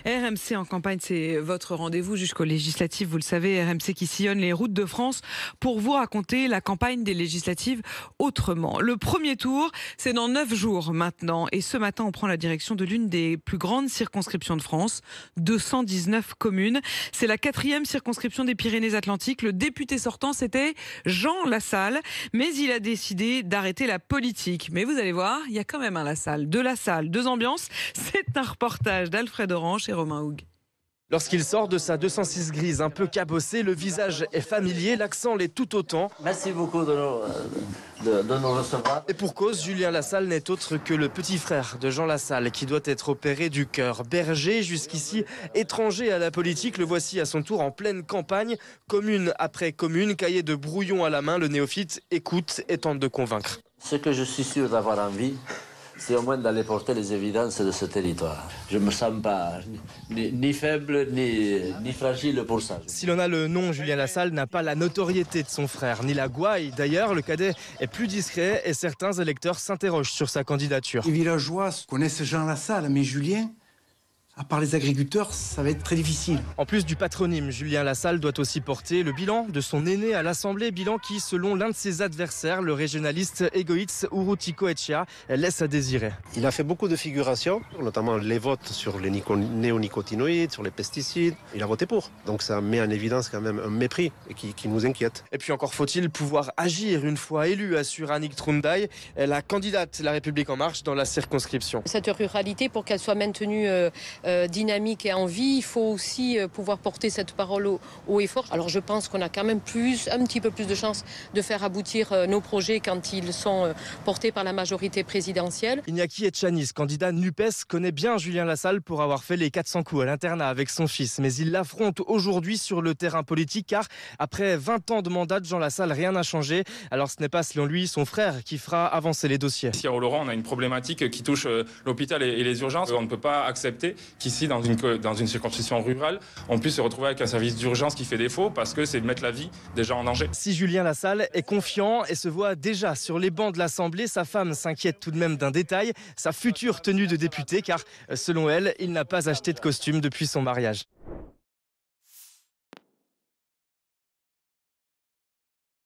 RMC en campagne, c'est votre rendez-vous jusqu'aux législatives. Vous le savez, RMC qui sillonne les routes de France pour vous raconter la campagne des législatives autrement. Le premier tour, c'est dans 9 jours maintenant. Et ce matin, on prend la direction de l'une des plus grandes circonscriptions de France, 219 communes. C'est la 4e circonscription des Pyrénées-Atlantiques. Le député sortant, c'était Jean Lassalle. Mais il a décidé d'arrêter la politique. Mais vous allez voir, il y a quand même un Lassalle. Deux Lassalle, deux ambiances. C'est un reportage d'Alfred Orange et Romain Houg. Lorsqu'il sort de sa 206 grise un peu cabossée, le visage est familier, l'accent l'est tout autant. Merci beaucoup de nous recevoir. Et pour cause, Julien Lassalle n'est autre que le petit frère de Jean Lassalle qui doit être opéré du cœur. Berger, jusqu'ici étranger à la politique, le voici à son tour en pleine campagne. Commune après commune, cahier de brouillon à la main, le néophyte écoute et tente de convaincre. Ce que je suis sûr d'avoir envie, c'est au moins d'aller porter les évidences de ce territoire. Je ne me sens pas ni faible ni fragile pour ça. Si l'on a le nom, Julien Lassalle n'a pas la notoriété de son frère, ni la gouaille. D'ailleurs, le cadet est plus discret et certains électeurs s'interrogent sur sa candidature. Les villageois connaissent Jean Lassalle, mais Julien, à part les agriculteurs, ça va être très difficile. En plus du patronyme, Julien Lassalle doit aussi porter le bilan de son aîné à l'Assemblée, bilan qui, selon l'un de ses adversaires, le régionaliste Egoitz Urruti Etxea, laisse à désirer. Il a fait beaucoup de figurations, notamment les votes sur les néonicotinoïdes, sur les pesticides. Il a voté pour. Donc ça met en évidence quand même un mépris qui nous inquiète. Et puis encore faut-il pouvoir agir une fois élu, assure Annick Trundaï, la candidate La République En Marche dans la circonscription. Cette ruralité, pour qu'elle soit maintenue dynamique et en vie, il faut aussi pouvoir porter cette parole haut et fort. Alors je pense qu'on a quand même un petit peu plus de chances de faire aboutir nos projets quand ils sont portés par la majorité présidentielle. Iñaki Etchanis, candidat NUPES, connaît bien Julien Lassalle pour avoir fait les 400 coups à l'internat avec son fils. Mais il l'affronte aujourd'hui sur le terrain politique car après 20 ans de mandat de Jean Lassalle, rien n'a changé. Alors ce n'est pas selon lui son frère qui fera avancer les dossiers. Ici à Oloron, on a une problématique qui touche l'hôpital et les urgences. On ne peut pas accepter qu'ici, dans une circonscription rurale, on puisse se retrouver avec un service d'urgence qui fait défaut parce que c'est de mettre la vie des gens en danger. Si Julien Lassalle est confiant et se voit déjà sur les bancs de l'Assemblée, sa femme s'inquiète tout de même d'un détail, sa future tenue de député, car selon elle, il n'a pas acheté de costume depuis son mariage.